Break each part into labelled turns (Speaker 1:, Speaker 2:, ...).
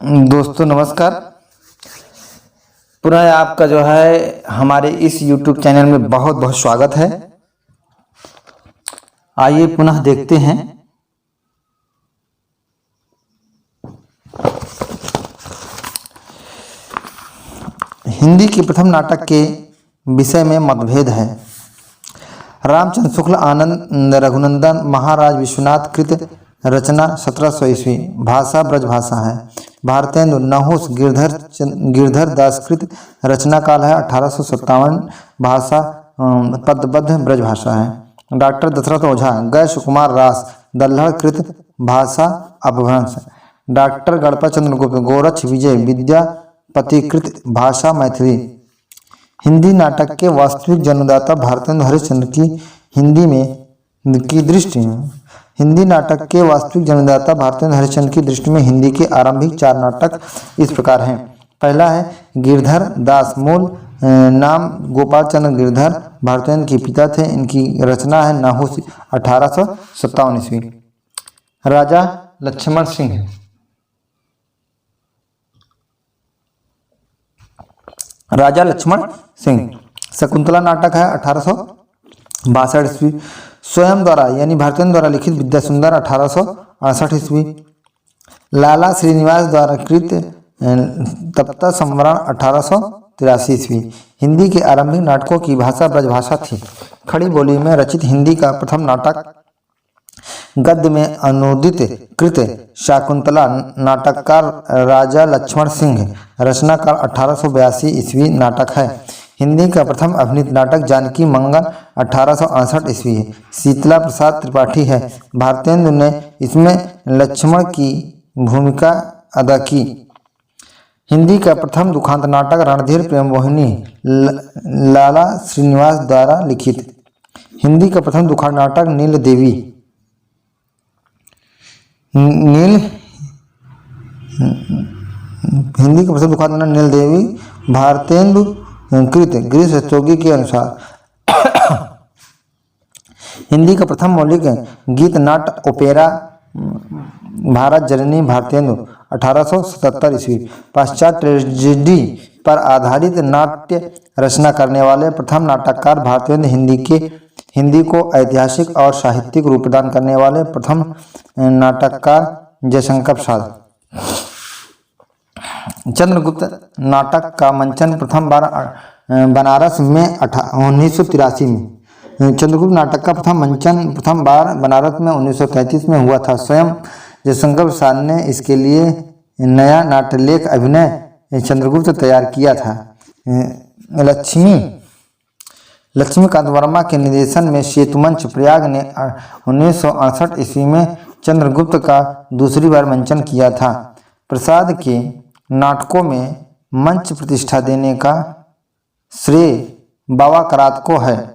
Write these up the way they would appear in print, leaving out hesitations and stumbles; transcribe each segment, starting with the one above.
Speaker 1: दोस्तों नमस्कार। पुनः आपका जो है हमारे इस YouTube चैनल में बहुत बहुत स्वागत है। आइए पुनः देखते हैं हिंदी के प्रथम नाटक के विषय में मतभेद है। रामचंद्र शुक्ल आनंद रघुनंदन महाराज विश्वनाथ कृत रचना 1700 ईस्वी। भाषा ब्रज भाषा है। भारतेंदु नहुस गिरधर दासकृत रचना काल है 1857। भाषा पदबद्ध ब्रज भाषा है। डॉक्टर दशरथ ओझा गय सुकुमार रास दल्हड़ कृत भाषा अपभ्रंश। डॉक्टर गणपत चंद्रगुप्त गोरक्ष विजय विद्यापतिकृत भाषा मैथिली। हिंदी नाटक के वास्तविक जन्मदाता भारतेंदु हरिश्चंद्र की हिंदी में की दृष्टि में हिंदी नाटक के वास्तविक जन्मदाता भारतेंदु हरिश्चंद्र की दृष्टि में हिंदी के आरंभिक 4 नाटक इस प्रकार हैं। पहला है गिरधर दास। मूल नाम गोपाल चंद्र गिरधर भारतेंदु के पिता थे। इनकी रचना है नहुस 1857 ईस्वी। राजा लक्ष्मण सिंह। राजा लक्ष्मण सिंह शकुंतला नाटक है 1862 ईस्वी। स्वयं द्वारा यानी भारतेंदु द्वारा लिखित विद्या सुंदर 1868 ईस्वी। लाला श्रीनिवास द्वारा कृत तप्ता संवरण 1883 ईस्वी। हिंदी के आरंभिक नाटकों की भाषा ब्रजभाषा थी। खड़ी बोली में रचित हिंदी का प्रथम नाटक गद्य में अनुदित कृत शाकुंतला नाटककार राजा लक्ष्मण सिंह रचनाकाल 1882 ईस्वी नाटक है। हिंदी का प्रथम अभिनीत नाटक जानकी मंगल 1868 ईस्वी है। शीतला प्रसाद त्रिपाठी है। भारतेंदु ने इसमें लक्ष्मण की भूमिका अदा की। हिंदी का प्रथम दुखांत नाटक रणधीर प्रेम मोहिनी लाला श्रीनिवास द्वारा लिखित। हिंदी का प्रथम दुखांत नाटक नील देवी हिंदी का प्रथम दुखांत नाटक नील देवी भारतेंदु कृत गिरीश रस्तोगी के अनुसार। हिंदी का प्रथम मौलिक गीत नाट्य ओपेरा भारत जननी भारतेंदु 1877 ईस्वी। पश्चात ट्रेजेडी पर आधारित नाट्य रचना करने वाले प्रथम नाटककार भारतेंदु। हिंदी को ऐतिहासिक और साहित्यिक रूप प्रदान करने वाले प्रथम नाटककार जयशंकर प्रसाद। चंद्रगुप्त नाटक का मंचन प्रथम बार बनारस में 1983 में। चंद्रगुप्त नाटक का प्रथम बार बनारस में 1933 में हुआ था। स्वयं जयशंकर प्रसाद ने इसके लिए नया नाट्यलेख अभिनय चंद्रगुप्त तैयार किया था। लक्ष्मीकांत वर्मा के निर्देशन में सेतुमंच प्रयाग ने 1968 ईस्वी में चंद्रगुप्त का दूसरी बार मंचन किया था। प्रसाद के नाटकों में मंच प्रतिष्ठा देने का श्रेय बाबा करात को है।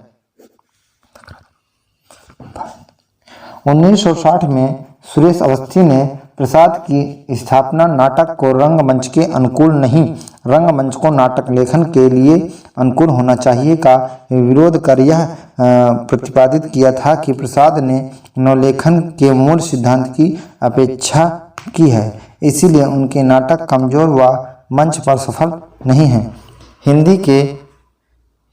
Speaker 1: 1960 में सुरेश अवस्थी ने प्रसाद की स्थापना नाटक को रंगमंच के अनुकूल नहीं, रंगमंच को नाटक लेखन के लिए अनुकूल होना चाहिए का विरोध कर यह प्रतिपादित किया था कि प्रसाद ने नवलेखन के मूल सिद्धांत की अपेक्षा की है, इसीलिए उनके नाटक कमजोर व मंच पर सफल नहीं हैं।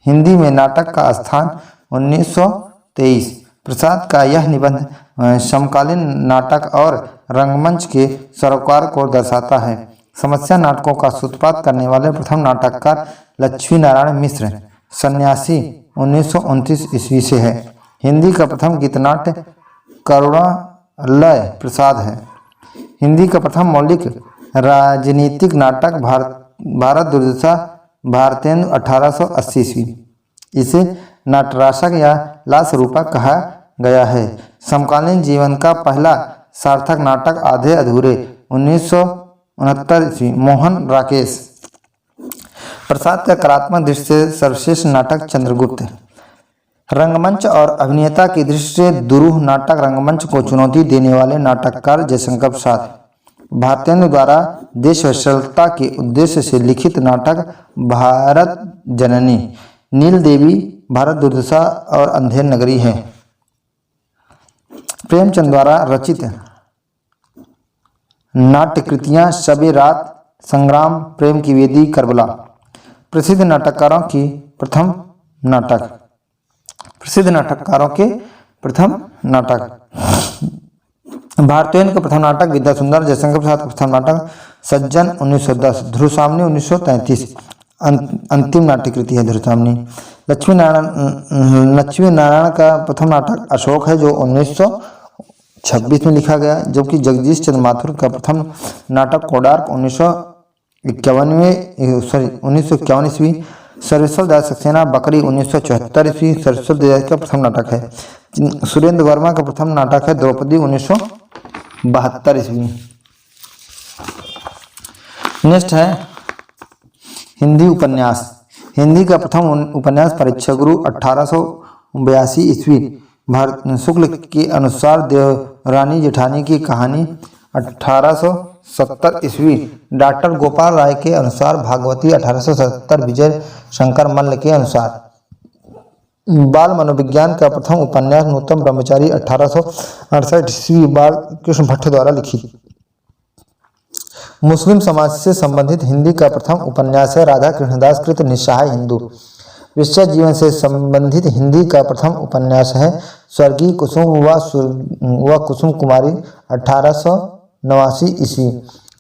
Speaker 1: हिंदी में नाटक का स्थान 1923। प्रसाद का यह निबंध समकालीन नाटक और रंगमंच के सरोकार को दर्शाता है। समस्या नाटकों का सूत्रपात करने वाले प्रथम नाटककार लक्ष्मी नारायण मिश्र सन्यासी 1929 ईस्वी से है। हिंदी का प्रथम गीतनाट्य करुणालय प्रसाद है। हिंदी का प्रथम मौलिक राजनीतिक नाटक भारत दुर्दशा भारतेंदु 1880 ईस्वी। इसे नाटराशक या लास्वरूपा कहा गया है। समकालीन जीवन का पहला सार्थक नाटक आधे अधूरे 1969 ईस्वी। मोहन राकेश। प्रसाद का कलात्मक दृष्टि से सर्वश्रेष्ठ नाटक चंद्रगुप्त। रंगमंच और अभिनेता की दृष्टि से दुरूह नाटक रंगमंच को चुनौती देने वाले नाटककार जयशंकर प्रसाद। भारतेंदु द्वारा देशवत्सलता के उद्देश्य से लिखित नाटक भारत जननी, नील देवी, भारत दुर्दशा और अंधेर नगरी है। प्रेमचंद द्वारा रचित नाट्य कृतियाँ शबे रात, संग्राम, प्रेम की वेदी, करबला। प्रसिद्ध नाटककारों की प्रथम नाटक। प्रसिद्ध नाटककारों के प्रथम नाटक। भारतीयों का प्रथम नाटक विद्या सुंदर। जयशंकर प्रसाद का प्रथम नाटक सज्जन 1910। ध्रुव सामने 1933। अंतिम नाट्य कृति है ध्रुव सामने। लक्ष्मी नारायण का प्रथम नाटक अशोक है जो 1926 में लिखा गया, जबकि जगदीश चंद्र माथुर का प्रथम नाटक कोडार्क 1951 ईस्वी। सर्वेश्वर दास सक्सेना बकरी 1974 ईस्वी सर्वेश्वर दास का प्रथम नाटक है। सुरेंद्र वर्मा का प्रथम नाटक है द्रौपदी 1972 ईस्वी। नेक्स्ट है हिंदी उपन्यास। हिंदी का प्रथम उपन्यास परीक्षा गुरु 1882 ईस्वी। भारत शुक्ल के अनुसार देवरानी जेठानी की कहानी 1870 ईस्वी। डॉक्टर गोपाल राय के अनुसार भागवती 1870। विजय शंकर मल्ल के अनुसार बाल मनोविज्ञान का प्रथम उपन्यास नूतन ब्रह्मचारी 1868 ईस्वी बाल कृष्ण भट्ट द्वारा लिखित। मुस्लिम समाज से संबंधित हिंदी का प्रथम उपन्यास है राधा कृष्णदास कृत निस्सहाय हिंदू। विषय जीवन से संबंधित हिंदी का प्रथम उपन्यास है स्वर्गीय कुसुम व कुसुम कुमारी 1889 ईस्वी।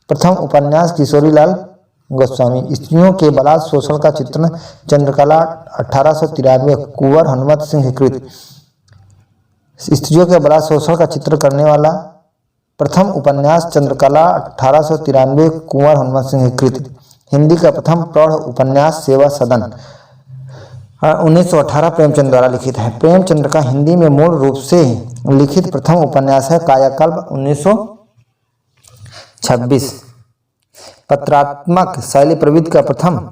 Speaker 1: प्रथम उपन्यास किशोरीलाल गोस्वामी। स्त्रियों के बलात् शोषण का चित्रण चंद्रकला 1893। कुंवर हनुमत सिंह कृत। स्त्रियों के बलात् शोषण का चित्र करने वाला प्रथम उपन्यास चंद्रकला 1893। कुंवर हनुमत सिंह कृत। हिंदी का प्रथम प्रौढ़ उपन्यास सेवा सदन 1918 प्रेमचंद द्वारा लिखित है। प्रेमचंद का हिंदी में मूल रूप से लिखित प्रथम उपन्यास है कायाकल्प 1926। पत्रात्मक शैली प्रवृत्ति का प्रथम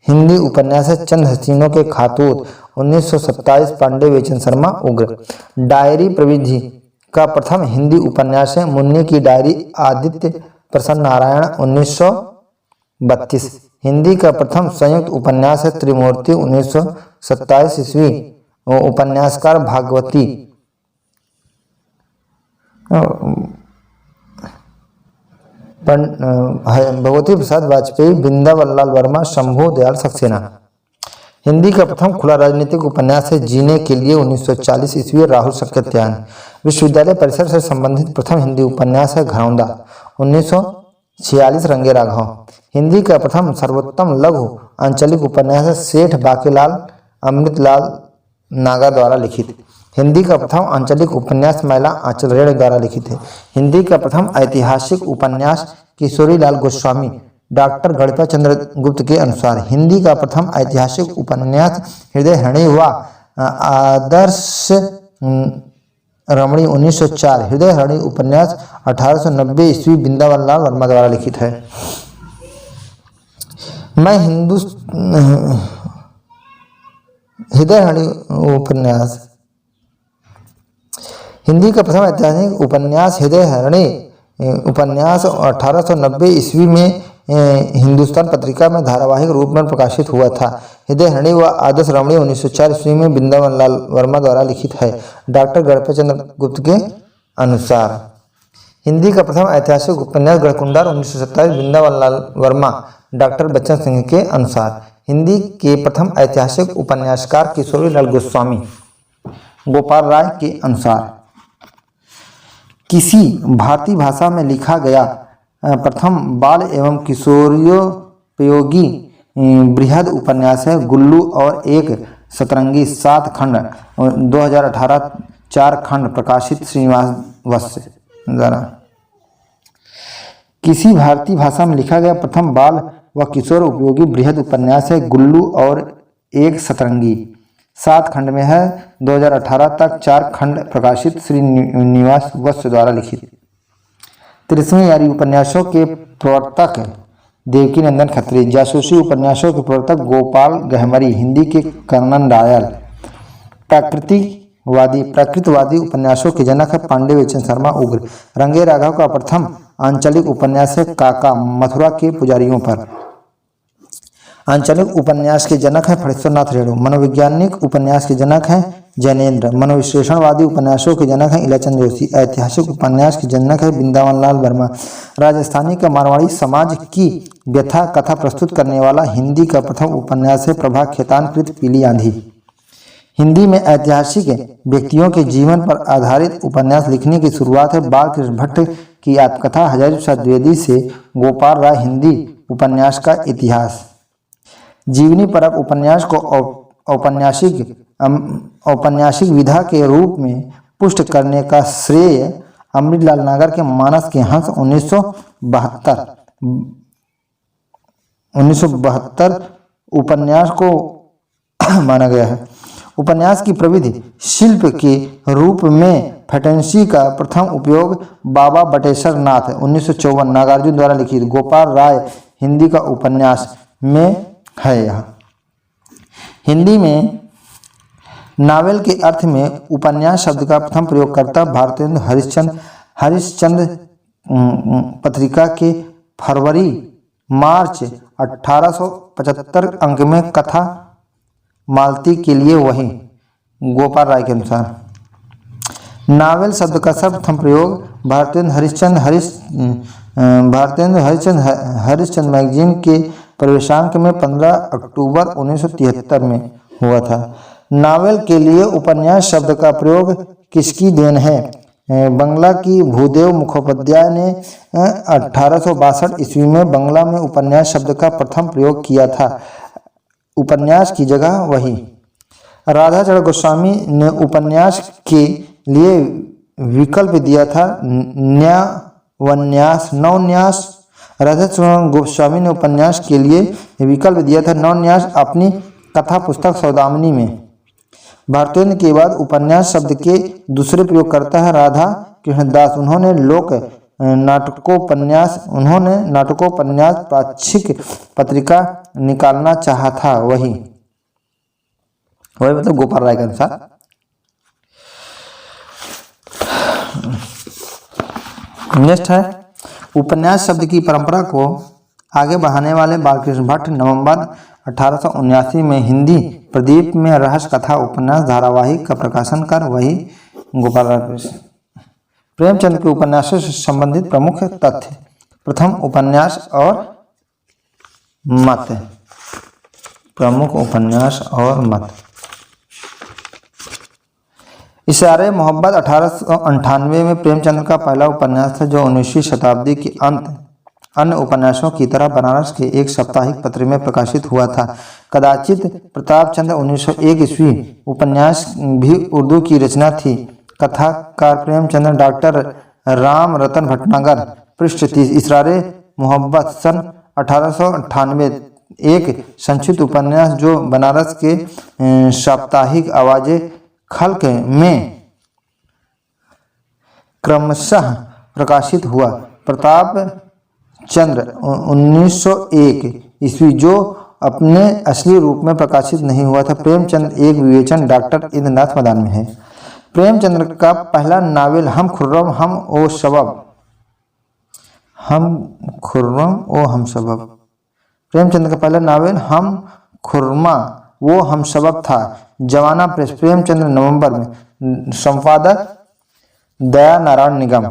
Speaker 1: हिंदी उपन्यास है चंद हसीनों के खातूत 1927। पांडे बेचन शर्मा उग्र। डायरी प्रविधि का प्रथम हिंदी उपन्यास है मुन्नी की डायरी आदित्य प्रसन्न नारायण 1932। हिंदी का प्रथम संयुक्त उपन्यास है त्रिमूर्ति 1927 ईस्वी। उपन्यासकार भागवती भगवती प्रसाद वाजपेयी, बिंदावल्लाल वर्मा, शंभू दयाल सक्सेना। हिंदी का प्रथम खुला राजनीतिक उपन्यास है जीने के लिए 1940 ईस्वी राहुल सक्सेना। विश्वविद्यालय परिसर से संबंधित प्रथम हिंदी उपन्यास है घरौंदा 1946 रंगे राघव। हिंदी का प्रथम सर्वोत्तम लघु आंचलिक उपन्यास है सेठ बाकेलाल अमृतलाल नागा द्वारा लिखित। हिंदी का प्रथम आंचलिक उपन्यास मैला आंचल रेड़ द्वारा लिखित है। हिंदी का प्रथम ऐतिहासिक उपन्यास किशोरीलाल गोस्वामी डॉक्टर गणपत चंद्र गुप्त के अनुसार। हिंदी का प्रथम ऐतिहासिक उपन्यास हृदय हृणी हुआ आदर्श रमणी 1904। हृदय हृणी उपन्यास 1890 ईस्वी बिंदावल्लाल वर्मा द्वारा लिखित है। मैं हृदय हृणी उपन्यास। हिंदी का प्रथम ऐतिहासिक उपन्यास हृदय हृणी उपन्यास 1890 ईस्वी में हिंदुस्तान पत्रिका में धारावाहिक रूप में प्रकाशित हुआ था। हृदय हृणी व आदर्श रमणी 1904 ईस्वी में बिंदावल्लाल वर्मा द्वारा लिखित है डॉक्टर गणपत चंद्र गुप्त के अनुसार। हिंदी का प्रथम ऐतिहासिक उपन्यास गढ़कुंडार 1927 बिंदावल्लाल वर्मा डॉक्टर बच्चन सिंह के अनुसार। हिंदी के प्रथम ऐतिहासिक उपन्यासकार किशोरीलाल गोस्वामी गोपाल राय के अनुसार। किसी भारतीय भाषा में लिखा गया प्रथम बाल एवं किशोरोपयोगी बृहद उपन्यास है गुल्लू और एक सतरंगी 7 खंड 2018 4 खंड प्रकाशित श्रीनिवास वत्स द्वारा। किसी भारतीय भाषा में लिखा गया प्रथम बाल व किशोर उपयोगी बृहद उपन्यास है गुल्लू और एक सतरंगी 7 खंड में है 2018 तक 4 खंड प्रकाशित श्रीनिवास वत्स द्वारा लिखित। 30वीं यारी उपन्यासों के प्रवर्तक देवकी नंदन खत्री। जासूसी उपन्यासों के प्रवर्तक गोपाल गहमरी। हिंदी के कर्णन रायल। प्रकृतवादी उपन्यासों के जनक है पांडे बेचन शर्मा उग्र। रंगे राघव का प्रथम आंचलिक उपन्यास है काका मथुरा के पुजारियों पर। आंचलिक उपन्यास के जनक हैं फणीश्वरनाथ रेणु। मनोवैज्ञानिक उपन्यास के जनक हैं जैनेन्द्र। मनोविश्लेषणवादी उपन्यासों के जनक हैं इलाचंद जोशी। ऐतिहासिक उपन्यास के जनक है वृंदावन लाल वर्मा। राजस्थानी का मारवाड़ी समाज की व्यथा कथा प्रस्तुत करने वाला हिंदी का प्रथम उपन्यास है प्रभा खेतान कृत पीली आंधी। हिंदी में ऐतिहासिक व्यक्तियों के जीवन पर आधारित उपन्यास लिखने की शुरुआत है बालकृष्ण भट्ट की आत्मकथा हजारी प्रसाद द्विवेदी से। गोपाल राय हिंदी उपन्यास का इतिहास। जीवनी परक उपन्यास को औपन्यासिक विधा के रूप में पुष्ट करने का श्रेय अमृतलाल नागर के मानस के हंस 1972 उपन्यास को माना गया है। उपन्यास की प्रविधि शिल्प के रूप में फैंटेसी का प्रथम उपयोग बाबा बटेश्वर नाथ 1954 नागार्जुन द्वारा लिखित गोपाल राय हिंदी का उपन्यास में है। यह हिंदी में नावेल के अर्थ में उपन्यास शब्द का प्रथम प्रयोगकर्ता भारतेंद्र हरिश्चंद्र पत्रिका के फरवरी मार्च 1875 अंक में कथा मालती के लिए वही गोपाल राय के अनुसार। नावेल शब्द का सर्वप्रथम प्रयोग भारतेंद्र हरिश्चंद्र मैगजीन के प्रवेशांक में 15 अक्टूबर 1973 में हुआ था। नावेल के लिए उपन्यास शब्द का प्रयोग किसकी देन है? बंगला की भूदेव मुखोपाध्याय ने 1862 ईस्वी में बंगला में उपन्यास शब्द का प्रथम प्रयोग किया था। उपन्यास की जगह वही। राधाचरण गोस्वामी ने उपन्यास के लिए विकल्प दिया था नवन्यास। राधाचरण गोस्वामी ने उपन्यास के लिए विकल्प दिया था नवन्यास अपनी कथा पुस्तक सौदामिनी में। भारतेंद्र के बाद उपन्यास शब्द के दूसरे प्रयोगकर्ता है राधा कृष्णदास। उन्होंने नाटकोपन्यास पाक्षिक पत्रिका निकालना चाहा था वही मतलब गोपाल राय के अनुसार। नेक्स्ट है उपन्यास शब्द की परंपरा को आगे बढ़ाने वाले बालकृष्ण भट्ट नवंबर 1879 में हिंदी प्रदीप में रहस्य कथा उपन्यास धारावाहिक का प्रकाशन कर वही गोपाल राय। प्रेमचंद के उपन्यासों से संबंधित प्रमुख तथ्य। प्रथम उपन्यास और मत। प्रमुख उपन्यास और मत। इशारे मोहब्बत 1898 में प्रेमचंद का पहला उपन्यास था जो 19वीं शताब्दी के अंत अन्य उपन्यासों की तरह बनारस के एक साप्ताहिक पत्र में प्रकाशित हुआ था। कदाचित प्रताप चंद्र 1901 ईस्वी उपन्यास भी उर्दू की रचना थी। कथाकार प्रेमचंद डॉक्टर राम रतन भटनागर। पृष्ठ 30। इसरारे मोहब्बत सन 1898 एक संक्षिप्त उपन्यास जो बनारस के साप्ताहिक आवाज़े खल्क में क्रमशः प्रकाशित हुआ। प्रताप चंद्र 1901 ईस्वी जो अपने असली रूप में प्रकाशित नहीं हुआ था। प्रेमचंद एक विवेचन डॉक्टर इंद्रनाथ मदान में है। प्रेमचंद्र का पहला नावल हम खुर्रम हम सबब। प्रेमचंद का पहला नावल हम खुरमा वो हम सबब था। जवाना प्रेस प्रेमचंद्र नवंबर में। संपादक दया नारायण निगम।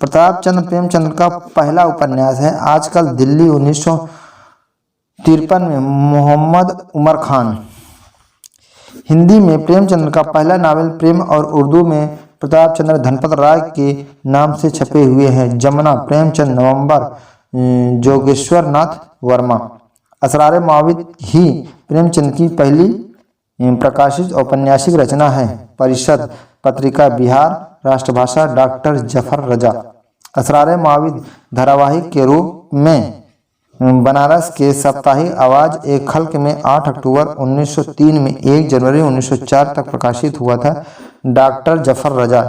Speaker 1: प्रताप चंद्र प्रेमचंद्र का पहला उपन्यास है। आजकल दिल्ली 1953 में मोहम्मद उमर खान। हिंदी में प्रेमचंद्र का पहला नावल प्रेम और उर्दू में प्रताप चंद्र धनपत राय के नाम से छपे हुए हैं। जमुना प्रेमचंद नवंबर जोगेश्वर नाथ वर्मा। असरार माविद ही प्रेमचंद की पहली प्रकाशित औपन्यासिक रचना है। परिषद पत्रिका बिहार राष्ट्रभाषा डॉक्टर जफर रजा। असरार माविद धारावाहिक के रूप में बनारस के साप्ताहिक आवाज़ एक खल्क में 8 अक्टूबर 1903 में 1 जनवरी 1904 तक प्रकाशित हुआ था। डॉक्टर जफर रजा।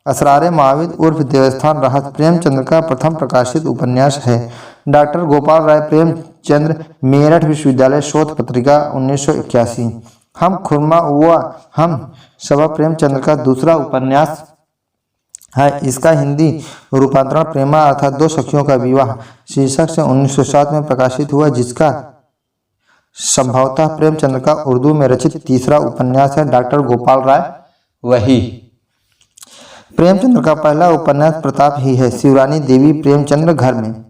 Speaker 1: असरार माविद उर्फ देवस्थान राहत प्रेमचंद्र का प्रथम प्रकाशित उपन्यास है। डॉक्टर गोपाल राय प्रेमचंद्र मेरठ विश्वविद्यालय शोध पत्रिका 1981। हम खुरमा हुआ हम सबब प्रेमचंद्र का दूसरा उपन्यास है। इसका हिंदी रूपांतरण प्रेमा अर्थात दो सखियों का विवाह शीर्षक से 1907 में प्रकाशित हुआ, जिसका संभवतः प्रेमचंद्र का उर्दू में रचित तीसरा उपन्यास है। डॉक्टर गोपाल राय वही। प्रेमचंद्र का पहला उपन्यास प्रताप ही है। शिवरानी देवी प्रेमचंद्र घर में।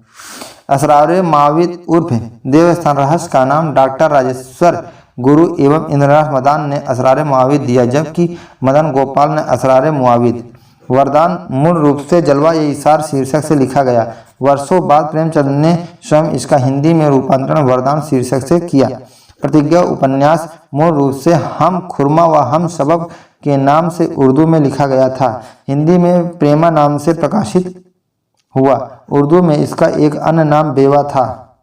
Speaker 1: असरार माविद उर्फ देवस्थान रहस्य का नाम डॉक्टर राजेश्वर गुरु एवं इंद्रनाथ मदान ने असरार मुआविद दिया, जबकि मदन गोपाल ने असरार मुआविद। वरदान मूल रूप से जलवा ए इसार शीर्षक से लिखा गया। वर्षों बाद प्रेमचंद ने स्वयं इसका हिंदी में रूपांतरण वरदान शीर्षक से किया। प्रतिज्ञा उपन्यास मूल रूप से हम खुरमा व हम सबब के नाम से उर्दू में लिखा गया था। हिंदी में प्रेमा नाम से प्रकाशित हुआ। उर्दू में इसका एक अन्य नाम बेवा था।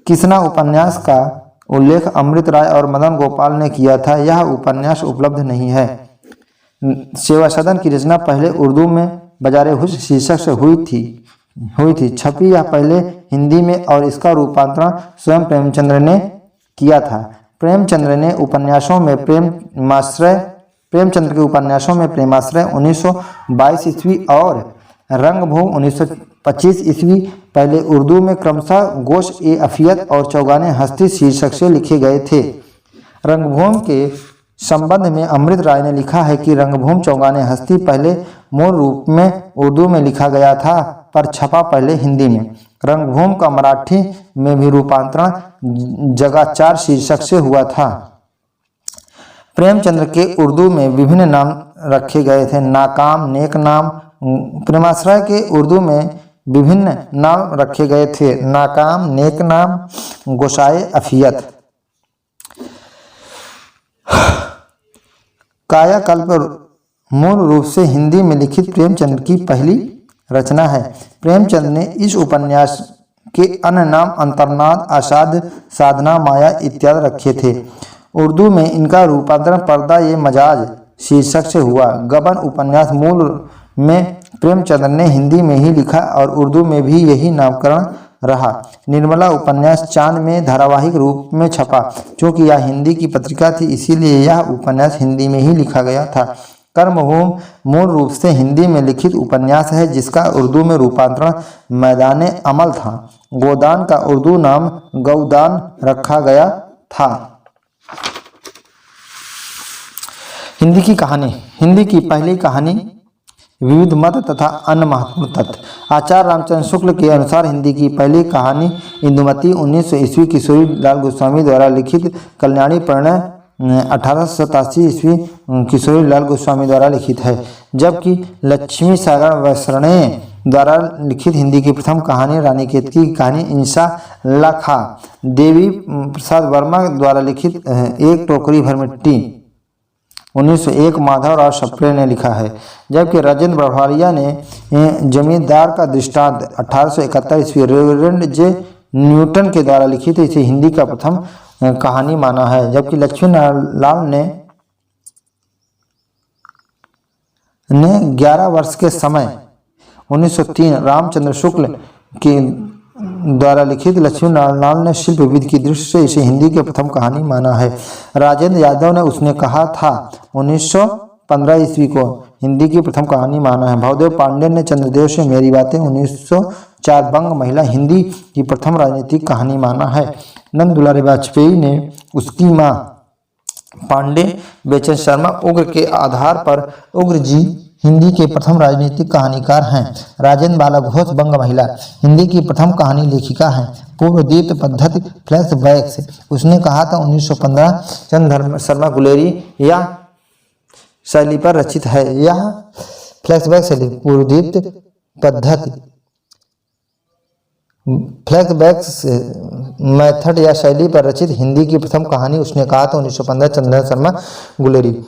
Speaker 1: किसना उपन्यास का उल्लेख अमृत राय और मदन गोपाल ने किया था। यह उपन्यास उपलब्ध नहीं है। सेवा सदन की रचना पहले उर्दू में बजारे हुस्न शीर्षक से हुई थी। छपी यह पहले हिंदी में और इसका रूपांतरण स्वयं प्रेमचंद्र ने किया था। प्रेमचंद्र के उपन्यासों में प्रेमाश्रय 1922 ईस्वी और रंगभूमि 1925 ईस्वी पहले उर्दू में क्रमशः गोश ए अफियत और चौगाने हस्ती शीर्षक से लिखे गए थे। रंगभूमि के संबंध में अमृत राय ने लिखा है कि रंगभूमि चौगाने हस्ती पहले मूल रूप में उर्दू में लिखा गया था, पर छपा पहले हिंदी में। रंगभूमि का मराठी में भी रूपांतरण जगाचार शीर्षक से हुआ था। प्रेमचंद्र के उर्दू में विभिन्न नाम रखे गए थे। नाकाम, नेक नाम। प्रेमाश्रय के उर्दू में विभिन्न नाम रखे गए थे। नाकाम, नेक नाम, गोशाए अफियत। कायाकल्प मूल रूप से हिंदी में लिखित प्रेमचंद की पहली रचना है। प्रेमचंद ने इस उपन्यास के अन्य नाम अंतर्नाद, असाध्य, साधना, माया इत्यादि रखे थे। उर्दू में इनका रूपांतरण पर्दा ये मजाज शीर्षक से हुआ। गबन उपन्यास मूल में प्रेमचंद ने हिंदी में ही लिखा और उर्दू में भी यही नामकरण रहा। निर्मला उपन्यास चांद में धारावाहिक रूप में छपा। चूंकि यह हिंदी की पत्रिका थी, इसीलिए यह उपन्यास हिंदी में ही लिखा गया था। कर्मभूमि मूल रूप से हिंदी में लिखित उपन्यास है, जिसका उर्दू में रूपांतरण मैदान अमल था। गोदान का उर्दू नाम गौदान रखा गया था। हिंदी की कहानी। हिंदी की पहली कहानी विविध मत तथा अन्य महत्वपूर्ण तथ्य। आचार्य रामचंद्र शुक्ल के अनुसार हिंदी की पहली कहानी इंदुमती 1900 ईस्वी किशोरी लाल गोस्वामी द्वारा लिखित, कल्याणी परिणय 1887 ईस्वी किशोरी लाल गोस्वामी द्वारा लिखित है, जबकि लक्ष्मी सागर वैष्णे द्वारा लिखित हिंदी की प्रथम कहानी रानीखेत की कहानी इंशा लाखा देवी प्रसाद वर्मा द्वारा लिखित एक टोकरी भर मिट्टी 1901 माधव राव सप्रे ने लिखा है, जबकि राजेंद्र बड़वालिया ने जमींदार का दृष्टांत 1871 ईस्वी रेवरेंड जे न्यूटन के द्वारा लिखित इसे हिंदी का प्रथम कहानी माना है। जबकि लक्ष्मी लाल ने 11 वर्ष के समय 1903 रामचंद्र शुक्ल के द्वारा लिखित लक्ष्मी लाल ने शिल्प विधि की दृष्टि से इसे हिंदी के प्रथम कहानी माना है। राजेंद्र यादव ने उसने कहा था 1915 ईस्वी को हिंदी की प्रथम कहानी माना है। भवदेव पांडे ने चंद्रदेव से मेरी बातें 1904 बंग महिला हिंदी की प्रथम राजनीतिक कहानी माना है। नंद दुलारी वाजपेयी ने उसकी मां पांडे बेचन शर्मा उग्र के आधार पर उग्र जी हिंदी के प्रथम राजनीतिक कहानीकार हैं। राजेंद्र बाला घोष बंग महिला हिंदी की प्रथम कहानी लेखिका हैं। पूर्वदीप्त पद्धति फ्लैशबैक्स उसने कहा था 1915 चंद्र शर्मा गुलेरी या शैली पर रचित है। यह फ्लैशबैक शैली पूर्वदीप्त पद्धति फ्लैशबैक्स मेथड या शैली पर रचित हिंदी की प्रथम कहानी उसने कहा था 1915 चंद्र शर्मा गुलेरी।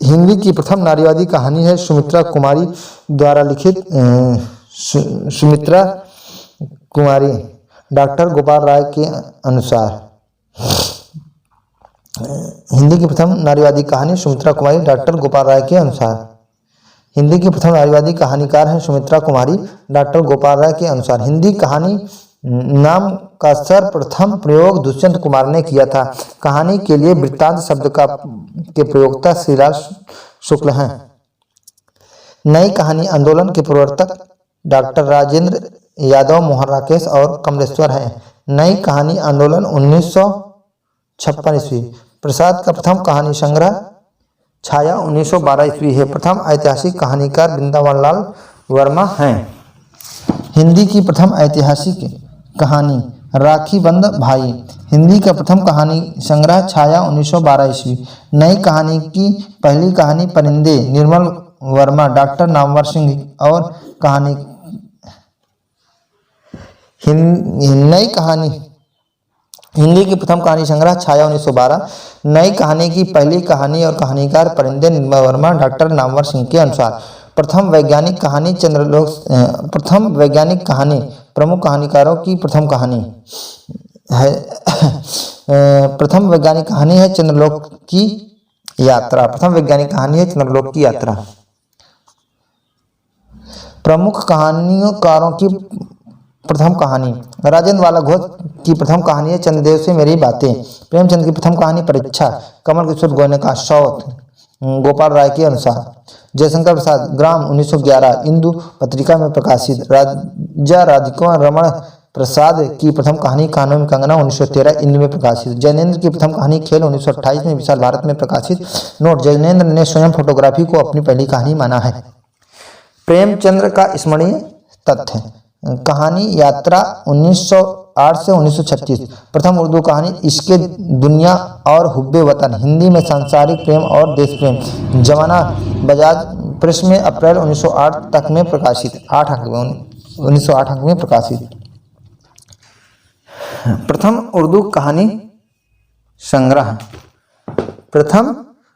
Speaker 1: हिंदी की प्रथम नारीवादी कहानी है सुमित्रा कुमारी द्वारा लिखित सुमित्रा कुमारी। डॉक्टर गोपाल राय के अनुसार हिंदी की प्रथम नारीवादी कहानी सुमित्रा कुमारी। डॉक्टर गोपाल राय के अनुसार हिंदी की प्रथम नारीवादी कहानीकार हैं सुमित्रा कुमारी। डॉक्टर गोपाल राय के अनुसार हिंदी कहानी नाम का सर्वप्रथम प्रयोग दुष्यंत कुमार ने किया था। कहानी के लिए वृत्तांत शब्द के प्रयोक्ता श्रीलाल शुक्ल हैं। नई कहानी आंदोलन के प्रवर्तक डॉक्टर राजेंद्र यादव, मोहन राकेश और कमलेश्वर है। नई कहानी आंदोलन 1956 ईस्वी। प्रसाद का प्रथम कहानी संग्रह छाया 1912 ईस्वी है। प्रथम ऐतिहासिक कहानीकार वृंदावन लाल वर्मा हैं। हिंदी की प्रथम ऐतिहासिक कहानी राखी बंद भाई। हिंदी का प्रथम कहानी संग्रह छाया 1912 ईस्वी। नई कहानी की पहली कहानी परिंदे निर्मल वर्मा, डॉक्टर नामवर सिंह और कहानी नई कहानी हिंदी की प्रथम कहानी संग्रह छाया 1912। नई कहानी की पहली कहानी और कहानीकार परिंदे निर्मल वर्मा, डॉक्टर नामवर सिंह के अनुसार प्रथम वैज्ञानिक कहानी चंद्रलोक। प्रथम वैज्ञानिक कहानी प्रमुख कहानीकारों की प्रथम कहानी है। प्रथम वैज्ञानिक कहानी है चंद्रलोक की यात्रा। प्रथम वैज्ञानिक कहानी है चंद्रलोक की यात्रा। प्रमुख कहानीकारों की प्रथम कहानी राजेंद्र बाला घोष की प्रथम कहानी है चंद्रदेव से मेरी बातें। प्रेमचंद की प्रथम कहानी परीक्षा। कमल किशोर गोयनका शौत गोपाल राय के अनुसार। जयशंकर प्रसाद ग्राम 1911 इंदु पत्रिका में प्रकाशित। राजा राधिका रमण प्रसाद की प्रथम कहानी कानों में कंगना 1913 इंदु में प्रकाशित। जैनेन्द्र की प्रथम कहानी खेल 1928 में विशाल भारत में प्रकाशित। नोट: जैनेन्द्र ने स्वयं फोटोग्राफी को अपनी पहली कहानी माना है। प्रेमचंद्र का स्मरणीय तथ्य कहानी यात्रा 1908 से 1936। प्रथम उर्दू कहानी इश्क़े दुनिया और हुब्बे वतन। हिंदी में सांसारिक प्रेम और देश प्रेम। जमाना बजाज प्रेस में अप्रैल 1908 तक में प्रकाशित। 1908 अंक में प्रकाशित। प्रथम उर्दू कहानी संग्रह। प्रथम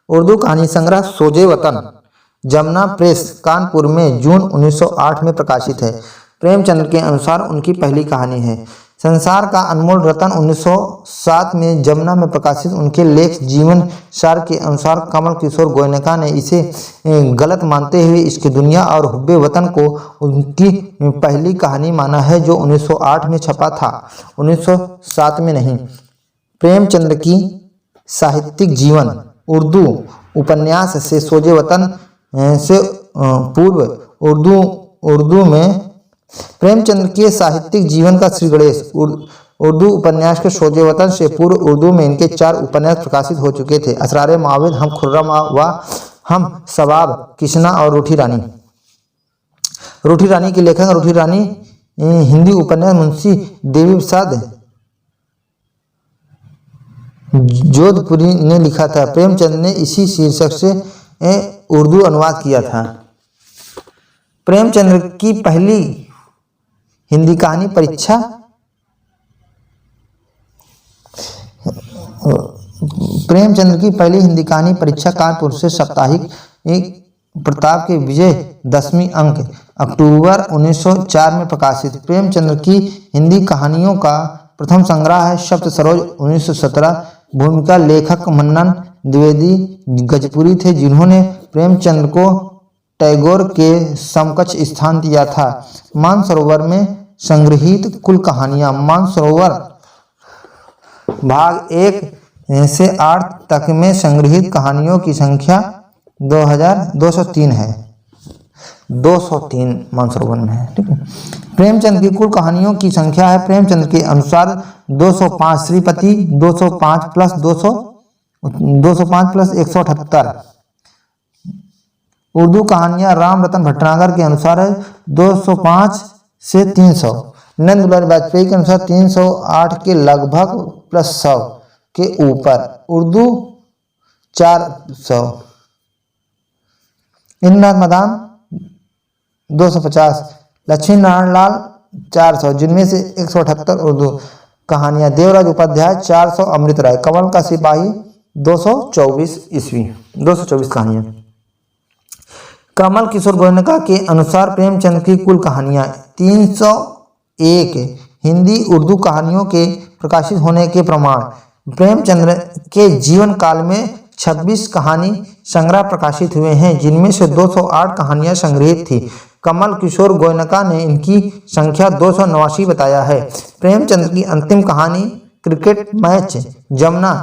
Speaker 1: उर्दू कहानी संग्रह सोजे वतन जमुना प्रेस कानपुर में जून 1908 में प्रकाशित है। प्रेमचंद के अनुसार उनकी पहली कहानी है। संसार का अनमोल रतन 1907 में जमुना में प्रकाशित। उनके लेख जीवन सार के अनुसार कमल किशोर गोयनका ने इसे गलत मानते हुए इसकी दुनिया और हुब्बे वतन को उनकी पहली कहानी माना है, जो 1908 में छपा था, 1907 में नहीं। प्रेमचंद की साहित्यिक जीवन उर्दू उपन्यास से सोजे वतन से पूर्व उर्दू में प्रेमचंद के साहित्यिक जीवन का श्री गणेश उर्दू उपन्यास के सोजे वतन से पूर्व उर्दू में इनके 4 उपन्यास प्रकाशित हो चुके थे। असरारे माविद, हम खुर्रम व हम सबाब, किसना और रूठी रानी। रूठी रानी की लेखक रूठी रानी हिंदी उपन्यास मुंशी देवी प्रसाद जोधपुरी ने लिखा था। प्रेमचंद ने इसी शीर्षक से उर्दू अनुवाद किया था। प्रेमचंद की पहली हिंदी कहानी परीक्षा। प्रेमचंद की पहली हिंदी कहानी परीक्षा कानपुर से साप्ताहिक प्रताप के विजय दशमी अंक अक्टूबर 1904 में प्रकाशित। प्रेमचंद की हिंदी कहानियों का प्रथम संग्रह है शब्द सरोज 1917। भूमिका लेखक मन्नन द्विवेदी गजपुरी थे, जिन्होंने प्रेमचंद को टैगोर के समकक्ष स्थान दिया था। मानसरोवर में संग्रहित कुल कहानियां। मानसरोवर भाग 1 से 8 तक में संग्रहित कहानियों की संख्या 2203 है। 203 मानसरोवर में है, ठीक है। प्रेमचंद की कुल कहानियों की संख्या है प्रेमचंद के अनुसार 205। श्रीपति 205 प्लस 178। उर्दू कहानियां राम रतन भटनागर के अनुसार है 205 से 300। नंद दुलारी वाजपेयी के अनुसार 308 के लगभग प्लस 100 के ऊपर। उर्दू 400। इंद्रनाथ मदान 250। लक्ष्मी नारायण लाल 400, जिनमें से 178 उर्दू कहानियां। देवराज उपाध्याय 400। अमृत राय कमल का सिपाही 224 ईस्वी। 224 कहानियां। कमल किशोर गोयनका के अनुसार प्रेमचंद की कुल कहानियां 301। हिंदी उर्दू कहानियों के प्रकाशित होने के प्रमाण। प्रेमचंद के जीवन काल में 26 कहानी संग्रह प्रकाशित हुए हैं, जिनमें से 208 कहानियां संग्रहित थी। कमल किशोर गोयनका ने इनकी संख्या 289 बताया है। प्रेमचंद की अंतिम कहानी क्रिकेट मैच जमुना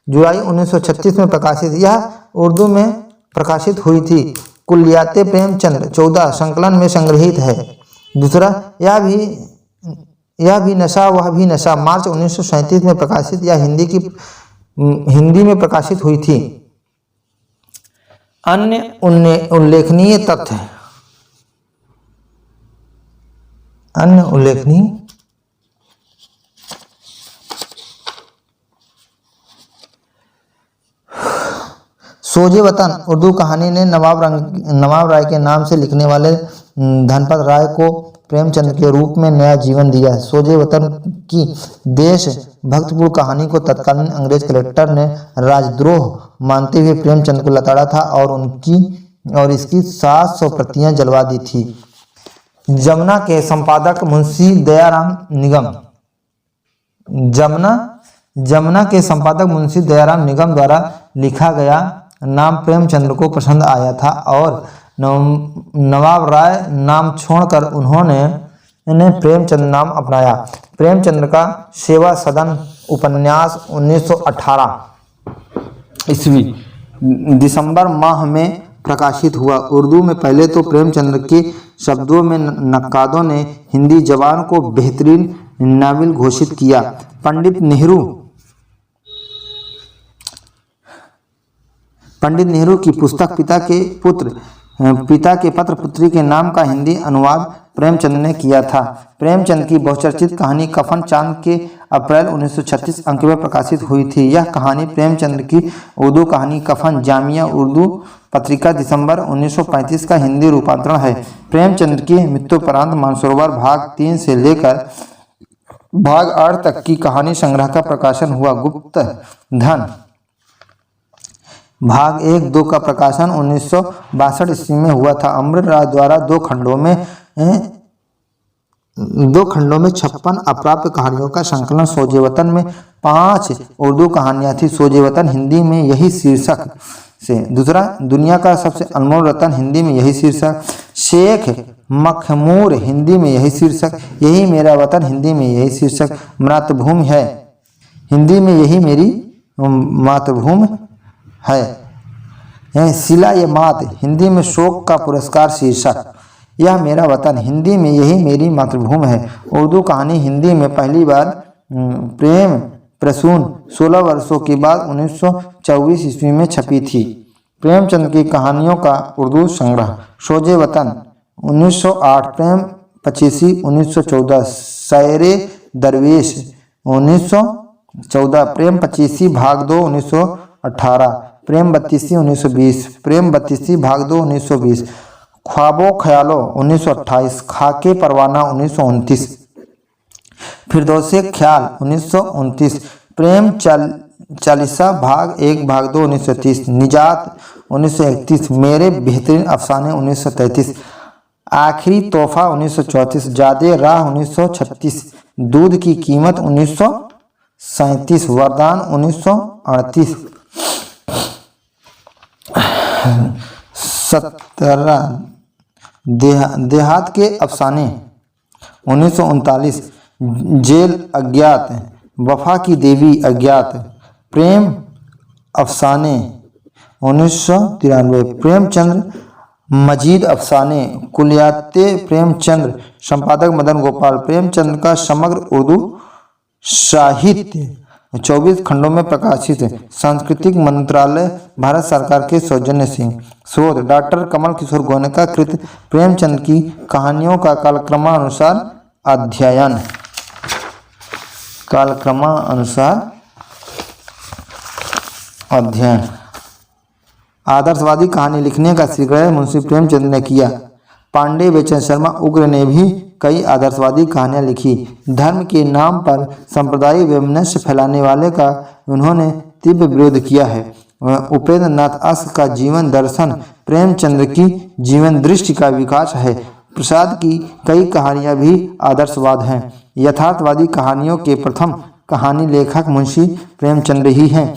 Speaker 1: जुलाई 1936 में प्रकाशित। यह उर्दू में प्रकाशित हुई थी। कुल्लियाते प्रेमचंद 14 संकलन में संग्रहित है, दूसरा, यह भी नशा वह भी नशा, मार्च 1937 में प्रकाशित या हिंदी में प्रकाशित हुई थी। अन्य उल्लेखनीय तथ्य, सोजे वतन उर्दू कहानी ने नवाब राय के नाम से लिखने वाले धनपत राय को प्रेमचंद के रूप में नया जीवन दिया है। सोजे वतन की देश भक्तपूर्ण कहानी को तत्कालीन अंग्रेज कलेक्टर ने राजद्रोह मानते हुए प्रेमचंद को लताड़ा था और इसकी 700 प्रतियां जलवा दी थी। जमुना के संपादक मुंशी दयाराम निगम द्वारा लिखा गया नाम प्रेमचंद को पसंद आया था और नवाब राय नाम छोड़कर उन्होंने प्रेमचंद नाम अपनाया। प्रेमचंद का सेवा सदन उपन्यास 1918 ईस्वी दिसंबर माह में प्रकाशित हुआ। उर्दू में पहले तो प्रेमचंद के शब्दों में नक्कादों ने हिंदी जबान को बेहतरीन नावल घोषित किया। पंडित नेहरू की पुस्तक पिता के पत्र पुत्री के नाम का हिंदी अनुवाद प्रेमचंद ने किया था। प्रेमचंद की बहुचर्चित कहानी कफन चांद के अप्रैल 1936 अंक में प्रकाशित हुई थी। यह कहानी प्रेमचंद की उर्दू कहानी कफन जामिया उर्दू पत्रिका दिसंबर 1935 का हिंदी रूपांतरण है। प्रेमचंद की मृत्युपरांत मानसरोवर भाग 3 से लेकर भाग 8 तक की कहानी संग्रह का प्रकाशन हुआ। गुप्त धन भाग 1-2 का प्रकाशन 1962 ईस्वी में हुआ था। अमृत राय द्वारा 2 खंडों में 56 अप्राप्य कहानियों का संकलन। सोजे वतन में 5 उर्दू कहानियां थी। सोजे वतन हिंदी में यही शीर्षक से। दूसरा, दुनिया का सबसे अनमोल रतन हिंदी में यही शीर्षक। शेख मखमूर हिंदी में यही शीर्षक। यही मेरा वतन हिंदी में यही शीर्षक। मातृभूमि है हिंदी में यही मेरी मातृभूमि है। सिला ये मात हिंदी में शोक का पुरस्कार शीर्षक। यह मेरा वतन हिंदी में यही मेरी मातृभूमि है। उर्दू कहानी हिंदी में पहली बार प्रेम प्रसून 16 वर्षों के बाद 1924 ईस्वी में छपी थी। प्रेमचंद की कहानियों का उर्दू संग्रह। सोजे वतन 1908, प्रेम पचीसी 1914, शायरे दरवेश 1914, प्रेम पचीसी भाग 2 1918, प्रेम बत्तीसी 1920, प्रेम बत्तीसी भाग 2 1920, ख्वाबो ख्यालो 1928, खाके परवाना 1929, फिरदौसे ख्याल 1929, प्रेम चालीसा भाग 1 भाग 2 1930, निजात 1931, मेरे बेहतरीन अफसाने 1933, आखिरी तोहफा 1934, जादे राह 1936, दूध की कीमत 1937, वरदान 1938, 17 देहात के अफसाने 1939, जेल अज्ञात, वफा की देवी अज्ञात, प्रेम अफसाने 1993, प्रेमचंद्र मजीद अफसाने, कुलियाते प्रेमचंद्र, संपादक मदन गोपाल। प्रेमचंद का समग्र उर्दू साहित्य 24 खंडों में प्रकाशित है। सांस्कृतिक मंत्रालय, भारत सरकार के सौजन्य से। शोध डॉक्टर कमल किशोर गोयनका कृत प्रेमचंद की कहानियों का कालक्रमानुसार अध्ययन। आदर्शवादी कहानी लिखने का शीघ्र मुंशी प्रेमचंद ने किया। पांडे बेचन शर्मा उग्र ने भी कई आदर्शवादी कहानियां लिखी। धर्म के नाम पर सांप्रदायिक वैमनस्य फैलाने वाले का उन्होंने तीव्र विरोध किया है। उपेंद्र नाथ अश्क का जीवन दर्शन प्रेमचंद की जीवन दृष्टि का विकास है। प्रसाद की कई कहानियां भी आदर्शवाद हैं। यथार्थवादी कहानियों के प्रथम कहानी लेखक मुंशी प्रेमचंद ही हैं।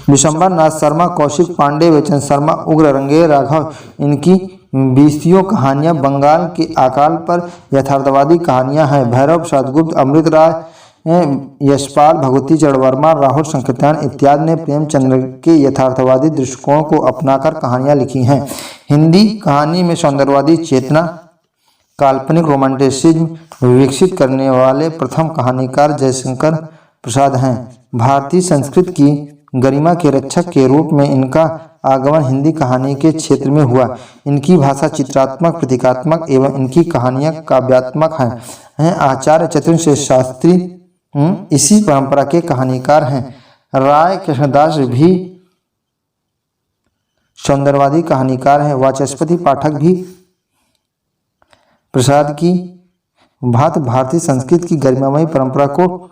Speaker 1: विशंबर नाथ शर्मा, कौशिक पांडे, बेचन शर्मा, उग्र रंगे राघव, इनकी 20 कहानियां बंगाल के अकाल पर यथार्थवादी कहानियां हैं। भैरव प्रसाद गुप्त, अमृत राय यशपाल, भगवती चरण वर्मा, राहुल संकीर्तन इत्यादि ने प्रेमचंद्र के यथार्थवादी दृष्टिकोण को अपनाकर कहानियां लिखी हैं। हिंदी कहानी में सौंदर्यवादी चेतना, काल्पनिक रोमांटिसिज्म विकसित करने वाले प्रथम कहानीकार जयशंकर प्रसाद हैं। भारतीय संस्कृत की गरिमा के रक्षक के रूप में इनका आगमन हिंदी कहानी के क्षेत्र में हुआ। इनकी भाषा चित्रात्मक, प्रतीकात्मक एवं इनकी कहानियां काव्यात्मक हैं। आचार्य चतुर्सेन शास्त्री इसी परंपरा के कहानीकार हैं। राय कृष्णदास भी सौंदर्यवादी कहानीकार हैं। वाचस्पति पाठक भी प्रसाद की भांति भारतीय संस्कृत की गरिमामयी परंपरा को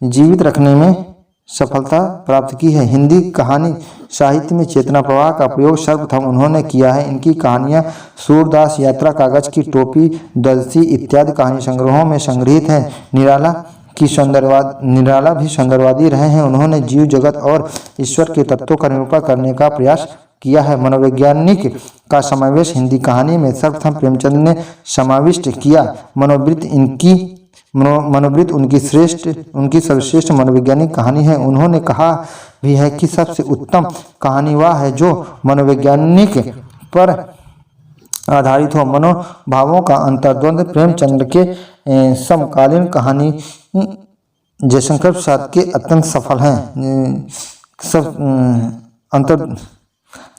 Speaker 1: जीवित रखने में सफलता प्राप्त की है। हिंदी कहानी साहित्य में चेतना प्रवाह का प्रयोग सर्वप्रथम उन्होंने किया है। इनकी कहानियां सूरदास यात्रा, कागज की टोपी, दलसी इत्यादि कहानी संग्रहों में संग्रहित हैं। निराला भी सौंदर्यवादी रहे हैं। उन्होंने जीव जगत और ईश्वर के तत्वों का निरूपण करने का प्रयास किया है। मनोवैज्ञानिक का समावेश हिंदी कहानी में सर्वप्रथम प्रेमचंद ने समाविष्ट किया। मनोवृत्त उनकी सर्वश्रेष्ठ मनोवैज्ञानिक कहानी है। उन्होंने कहा भी है कि सबसे उत्तम कहानी वह है जो मनोवैज्ञानिक पर आधारित हो। मनोभावों का अंतर्द्वंद प्रेमचंद के समकालीन कहानी जयशंकर प्रसाद के अत्यंत सफल हैं।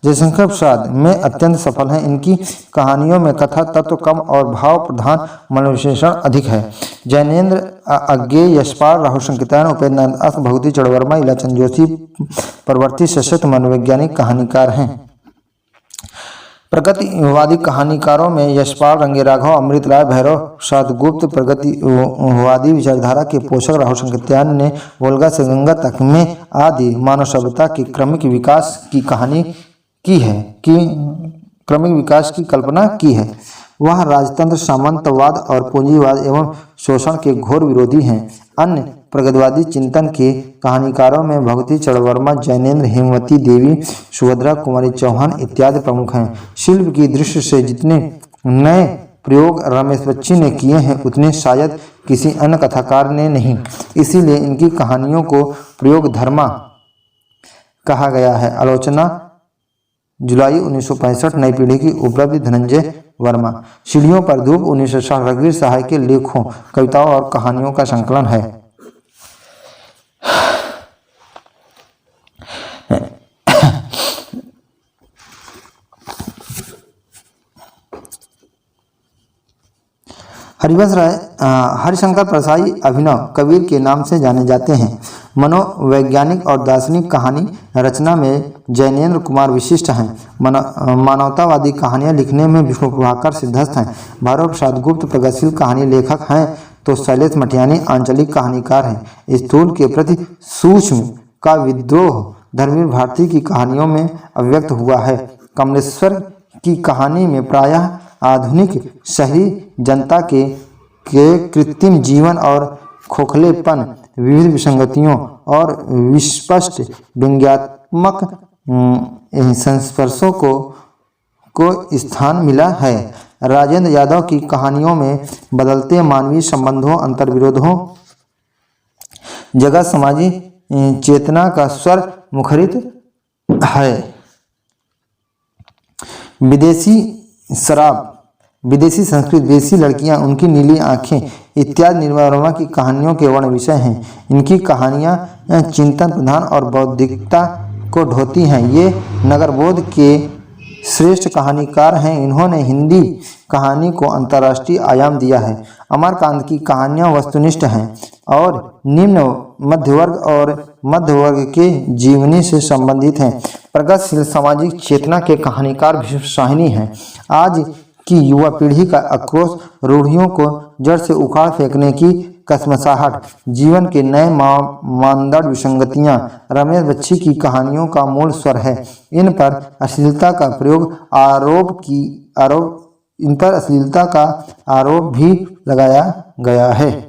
Speaker 1: जयशंकर प्रसाद में अत्यंत सफल हैं। इनकी कहानियों में कथा तत्व कम और भाव प्रधान मनोविश्लेषण अधिक है। जैनेन्द्र अज्ञेय, यशपाल, राहुल संकीर्तन, उपेंद्र नाथ अस्त, भगवती चरण वर्मा, इलाचंद जोशी प्रवर्ती सशक्त मनोवैज्ञानिक कहानीकार हैं। प्रगतिवादी कहानीकारों में यशपाल, रंगे राघव, अमृतलाल, भैरव प्रसाद गुप्त। प्रगतिवादी विचारधारा के पोषक राहुल संकीर्तन ने वोल्गा से गंगा तक में आदि मानव सभ्यता के क्रमिक विकास की कल्पना की है। वह राजतंत्र, सामंतवाद और पूंजीवाद एवं शोषण के घोर विरोधी हैं। अन्य प्रगतिवादी चिंतन के कहानीकारों में भगवती चरण वर्मा, जैनेन्द्र, हेमवती देवी, सुभद्रा कुमारी चौहान इत्यादि प्रमुख हैं। शिल्प की दृष्टि से जितने नए प्रयोग रमेश बच्ची ने किए हैं उतने शायद किसी अन्य कथाकार ने नहीं। इसीलिए इनकी कहानियों को प्रयोग धर्मा कहा गया है। आलोचना जुलाई 1965, नई पीढ़ी की उपलब्धि, धनंजय वर्मा। सीढ़ियों पर धूप 1960, रघुवीर सहाय के लेखों, कविताओं और कहानियों का संकलन है। हरिवंश राय हरिशंकर प्रसाई अभिनव कबीर के नाम से जाने जाते हैं। मनोवैज्ञानिक और दार्शनिक कहानी रचना में जैनेन्द्र कुमार विशिष्ट हैं। मानवतावादी कहानियां लिखने में विष्णु प्रभाकर सिद्धस्थ हैं। भैरव प्रसाद गुप्त प्रगतिशील कहानी लेखक हैं तो शैलेश मटियानी आंचलिक कहानीकार हैं। स्थूल के प्रति सूक्ष्म का विद्रोह धर्मवीर भारती की कहानियों में अभिव्यक्त हुआ है। कमलेश्वर की कहानी में प्रायः आधुनिक शहरी जनता के कृत्रिम जीवन और खोखलेपन, विविध विसंगतियों और विस्पष्ट व्यंग्यात्मक संस्पर्शों को स्थान मिला है। राजेंद्र यादव की कहानियों में बदलते मानवीय संबंधों, अंतर्विरोधों, जगत समाजी चेतना का स्वर मुखरित है। विदेशी शराब, विदेशी संस्कृति, विदेशी लड़कियां, उनकी नीली आंखें इत्यादि निर्मला वर्मा की कहानियों के वर्ण विषय हैं। इनकी कहानियां चिंतन प्रधान और बौद्धिकता को ढोती हैं। ये नगरबोध के श्रेष्ठ कहानीकार हैं। इन्होंने हिंदी कहानी को अंतर्राष्ट्रीय आयाम दिया है। अमरकांत की कहानियां वस्तुनिष्ठ हैं और निम्न मध्यवर्ग और मध्यवर्ग के जीवनी से संबंधित हैं। प्रगतिशील सामाजिक चेतना के कहानीकार भीष्म साहनी हैं। आज की युवा पीढ़ी का आक्रोश, रूढ़ियों को जड़ से उखाड़ फेंकने की कसमसाहट, जीवन के नए मानदंड, विसंगतियां रमेश बच्ची की कहानियों का मूल स्वर है। इन पर अश्लीलता का आरोप भी लगाया गया है।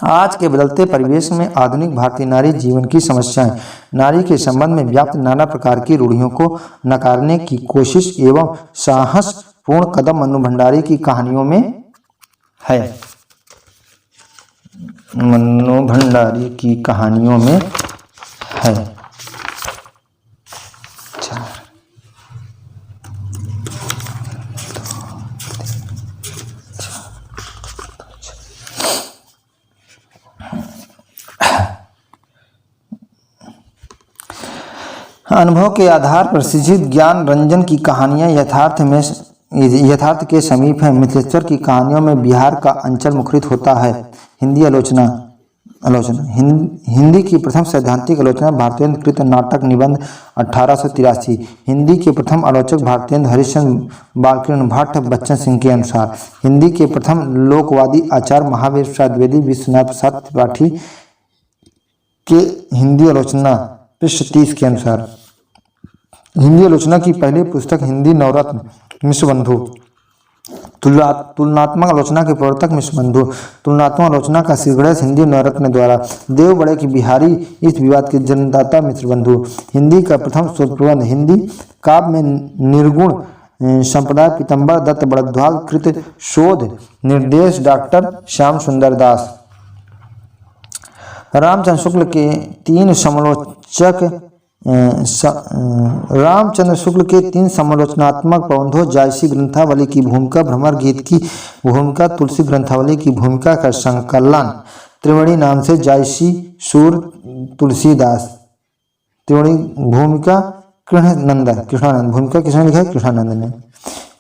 Speaker 1: आज के बदलते परिवेश में आधुनिक भारतीय नारी जीवन की समस्याएं, नारी के संबंध में व्याप्त नाना प्रकार की रूढ़ियों को नकारने की कोशिश एवं साहसपूर्ण कदम मनु भंडारी की कहानियों में है। मन्नू भंडारी की कहानियों में है। अनुभव के आधार पर सृजित ज्ञान रंजन की कहानियां यथार्थ के समीप है। मिथिलेश्वर की कहानियों में बिहार का अंचल मुखरित होता है। हिंदी आलोचना हिंदी की प्रथम सैद्धांतिक आलोचना भारतेंद्र कृत नाटक निबंध 1883। हिंदी के प्रथम आलोचक भारतेंद्र हरिश्चंद्र बालकृष्ण भट्ट बच्चन सिंह के अनुसार। हिंदी के प्रथम लोकवादी आचार्य महावीर प्रसाद द्विवेदी विश्वनाथ प्रसाद त्रिपाठी के हिंदी आलोचना पृष्ठ 30 के अनुसार। हिंदी आलोचना की पहली पुस्तक हिंदी नवरत्न मिश्रबंधु। तुलनात्मक आलोचना के प्रवर्तक मिश्रबंधु। तुलनात्मक आलोचना का शीर्षक हिंदी नवरत्न द्वारा। देव बड़े की बिहारी इस विवाद के जन्मदाता मिश्रबंधु। हिंदी का प्रथम शोध प्रबंध। हिंदी काव्य में निर्गुण संप्रदाय पीतम्बर दत्त बड़द्वाल कृत शोध। निर्देश डॉक्टर श्याम सुंदर दास। रामचंद्र शुक्ल के तीन समालोचनात्मक प्रबंधों जायसी ग्रंथावली की भूमिका, भ्रमर गीत की भूमिका, तुलसी ग्रंथावली की भूमिका का संकलन त्रिवेणी नाम से जायसी सूर तुलसीदास। त्रिवेणी भूमिका कृष्णानंद भूमिका किसने लिखा है? कृष्णानंद ने।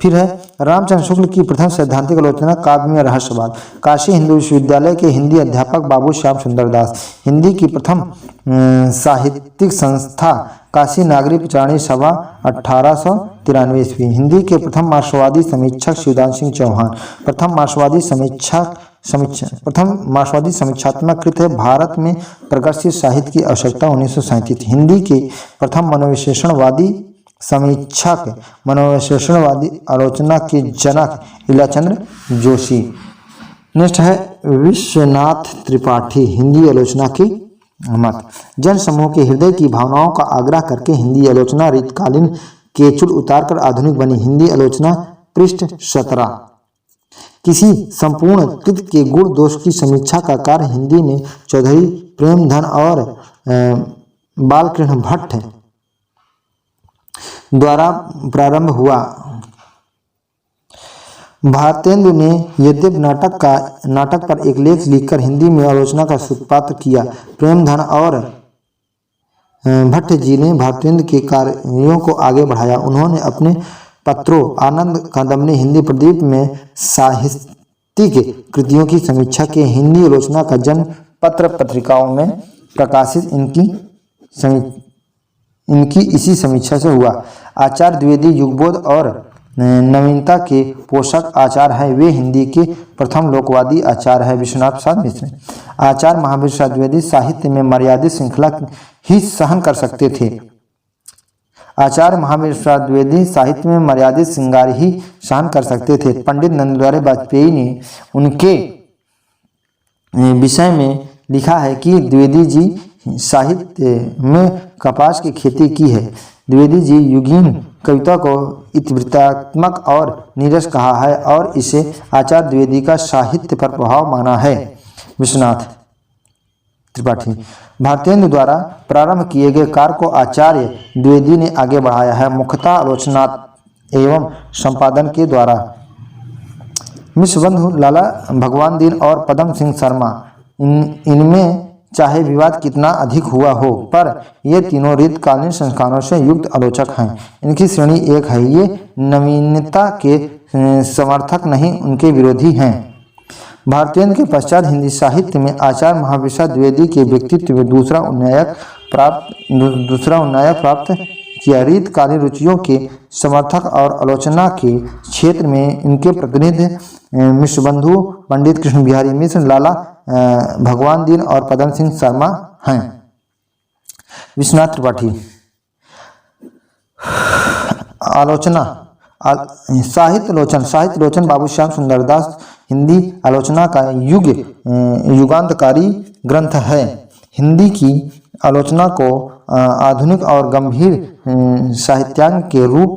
Speaker 1: फिर है रामचंद्र शुक्ल की प्रथम सैद्धांतिक आलोचना काव्य में रहस्यवाद। काशी हिंदू विश्वविद्यालय के हिंदी अध्यापक बाबू श्याम सुंदर दास। हिंदी की प्रथम साहित्यिक संस्था काशी नागरी प्रचारणी सभा 1893 ईस्वी। हिंदी के प्रथम मार्क्सवादी समीक्षक शिवदान सिंह चौहान। प्रथम मार्क्सवादी समीक्षात्मक कृत है भारत में प्रगतिशील साहित्य की आवश्यकता 1937। हिंदी के प्रथम मनोविश्लेषणवादी समीक्षक, मनोविश्लेषणवादी आलोचना के जनक इलाचंद्र जोशी। नेक्स्ट है विश्वनाथ त्रिपाठी। हिंदी आलोचना के मत। जन समूह के हृदय की भावनाओं का आग्रह करके हिंदी आलोचना रीतकालीन केचुल उतारकर आधुनिक बनी। हिंदी आलोचना पृष्ठ 17। किसी संपूर्ण कृत के गुण दोष की समीक्षा का कार्य हिंदी में चौधरी प्रेमधन और बालकृष्ण भट्ट द्वारा प्रारंभ हुआ। भारतेंदु ने यद्यपि नाटक पर एक लेख लिखकर हिंदी में आलोचना का सूत्रपात किया। प्रेमधन और भट्ट जी ने भारतेंदु के कार्यों को आगे बढ़ाया। उन्होंने अपने पत्रों आनंद कादम्बनी हिंदी प्रदीप में साहित्यिक कृतियों की समीक्षा की। हिंदी आलोचना का जन्म पत्र पत्रिकाओं में प्रकाशित इनकी इसी समीक्षा से हुआ। आचार्य द्विवेदी युगबोध और नवीनता के पोषक आचार्य हैं। वे हिंदी के प्रथम लोकवादी आचार्य हैं। विश्वनाथ प्रसाद मिश्र। आचार्य महावीर प्रसाद द्विवेदी साहित्य में मर्यादित श्रृंखला ही सहन कर सकते थे। आचार्य महावीर प्रसाद द्विवेदी साहित्य में मर्यादित श्रृंगार ही सहन कर सकते थे। पंडित नंदलाल वाजपेयी ने उनके विषय में लिखा है कि द्विवेदी जी साहित्य में कपास की खेती की है। द्विवेदी जी युगीन कविता को इतिवृत्तात्मक और नीरस कहा है और इसे आचार्य द्विवेदी का साहित्य पर प्रभाव माना है। विश्वनाथ त्रिपाठी। भारतेंदु द्वारा प्रारंभ किए गए कार्य को आचार्य द्विवेदी ने आगे बढ़ाया है, मुख्यतः आलोचना एवं संपादन के द्वारा। मिश्रबंधु, लाला भगवान दीन और पदम सिंह शर्मा, इनमें चाहे विवाद कितना अधिक हुआ हो, पर ये तीनों रीतकालीन संस्कारों से युक्त आलोचक हैं। इनकी श्रेणी एक है। ये नवीनता के समर्थक नहीं, उनके विरोधी हैं। भारतेंदु के पश्चात हिंदी साहित्य में आचार्य महावीर प्रसाद द्विवेदी के व्यक्तित्व में दूसरा उन्नायक प्राप्त किया। रीतकालीन रुचियों के समर्थक और आलोचना के क्षेत्र में इनके प्रतिनिधि मिश्रबंधु, पंडित कृष्ण बिहारी मिश्र, लाला भगवान दीन और पदम सिंह शर्मा हैं। विश्वनाथ त्रिपाठी। आलोचना साहित्य आलोचन बाबू श्याम सुंदर दास हिंदी आलोचना का युगांतकारी ग्रंथ है। हिंदी की आलोचना को आधुनिक और गंभीर साहित्यांग के रूप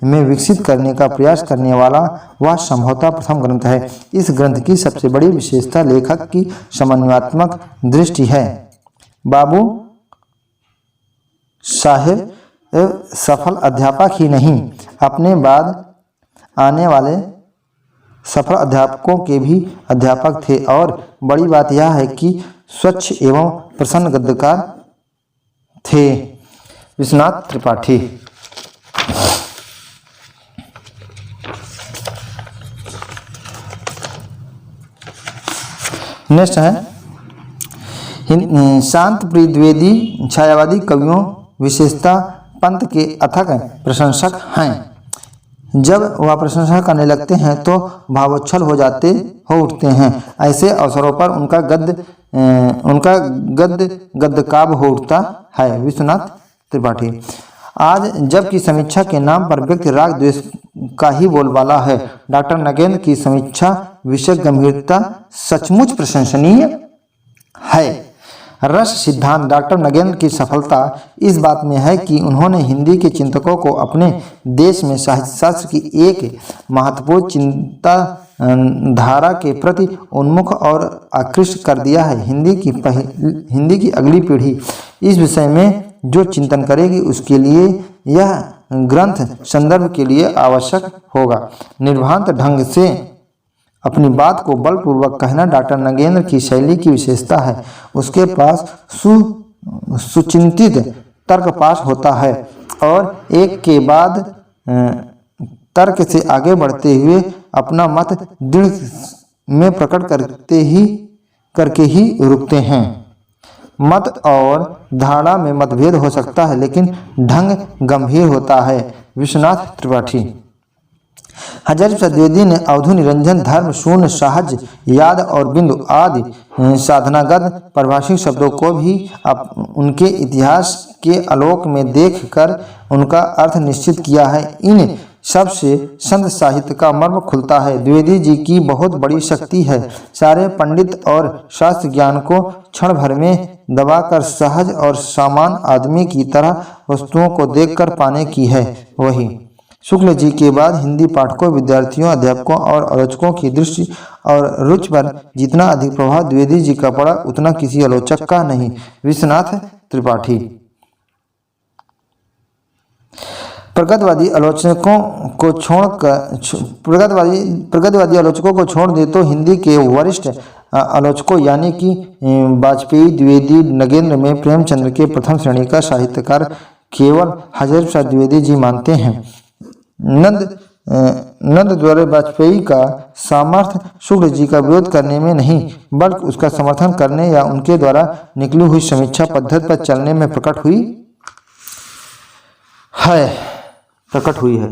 Speaker 1: में विकसित करने का प्रयास करने वाला वह संभवतः प्रथम ग्रंथ है। इस ग्रंथ की सबसे बड़ी विशेषता लेखक की समन्वयात्मक दृष्टि है। बाबू साहेब सफल अध्यापक ही नहीं, अपने बाद आने वाले सफल अध्यापकों के भी अध्यापक थे, और बड़ी बात यह है कि स्वच्छ एवं प्रसन्न गद्यकार थे। विश्वनाथ त्रिपाठी। नेक्स्ट है शांत प्रिय द्विवेदी छायावादी कवियों विशेषता पंत के अथक प्रशंसक हैं। जब वह प्रशंसा करने लगते हैं तो भावोच्छल हो उठते हैं। ऐसे अवसरों पर उनका गद्य काव्य हो उठता है। विश्वनाथ त्रिपाठी। आज जबकि समीक्षा के नाम पर व्यक्ति राग द्वेष का ही बोलबाला है, डॉक्टर नगेंद्र की समीक्षा विषय गंभीरता सचमुच प्रशंसनीय है। रस सिद्धांत डॉक्टर नगेंद्र की सफलता इस बात में है कि उन्होंने हिंदी के चिंतकों को अपने देश में साहित्य शास्त्र की एक महत्वपूर्ण चिंता धारा के प्रति उन्मुख और आकृष्ट कर दिया है। हिंदी की अगली पीढ़ी इस विषय में जो चिंतन करेगी उसके लिए यह ग्रंथ संदर्भ के लिए आवश्यक होगा। निर्भांत ढंग से अपनी बात को बलपूर्वक कहना डॉक्टर नगेंद्र की शैली की विशेषता है। उसके पास सुचिंतित तर्क पास होता है और एक के बाद तर्क से आगे बढ़ते हुए अपना मत दृढ़ में प्रकट करके ही रुकते हैं। मत और धारणा में मतभेद हो सकता है, लेकिन ढंग गंभीर होता है। विश्वनाथ त्रिपाठी। हजारी प्रसाद द्विवेदी ने अवधू निरंजन, धर्म, शून्य, सहज, याद और बिंदु आदि साधनागत परिभाषिक शब्दों को भी उनके इतिहास के आलोक में देखकर उनका अर्थ निश्चित किया है। इन सब से संत साहित्य का मर्म खुलता है। द्विवेदी जी की बहुत बड़ी शक्ति है सारे पंडित और शास्त्र ज्ञान को क्षण भर में दबाकर सहज और सामान्य आदमी की तरह वस्तुओं को देखकर पाने की है। वही शुक्ल जी के बाद हिंदी पाठकों, विद्यार्थियों, अध्यापकों और आलोचकों की दृष्टि और रुचि पर जितना अधिक प्रभाव द्विवेदी जी का पड़ा उतना किसी आलोचक का नहीं। विश्वनाथ त्रिपाठी। प्रगतिवादी आलोचकों को छोड़ दे तो हिंदी के वरिष्ठ आलोचकों यानी कि वाजपेयी, द्विवेदी, नगेंद्र में प्रेमचंद्र के प्रथम श्रेणी का साहित्यकार केवल हजारी प्रसाद द्विवेदी जी मानते हैं। नंद द्वारा वाजपेयी का सामर्थ्य शुक्ल जी का विरोध करने में नहीं बल्कि उसका समर्थन करने या उनके द्वारा निकली हुई समीक्षा पद्धति पर चलने में प्रकट हुई है।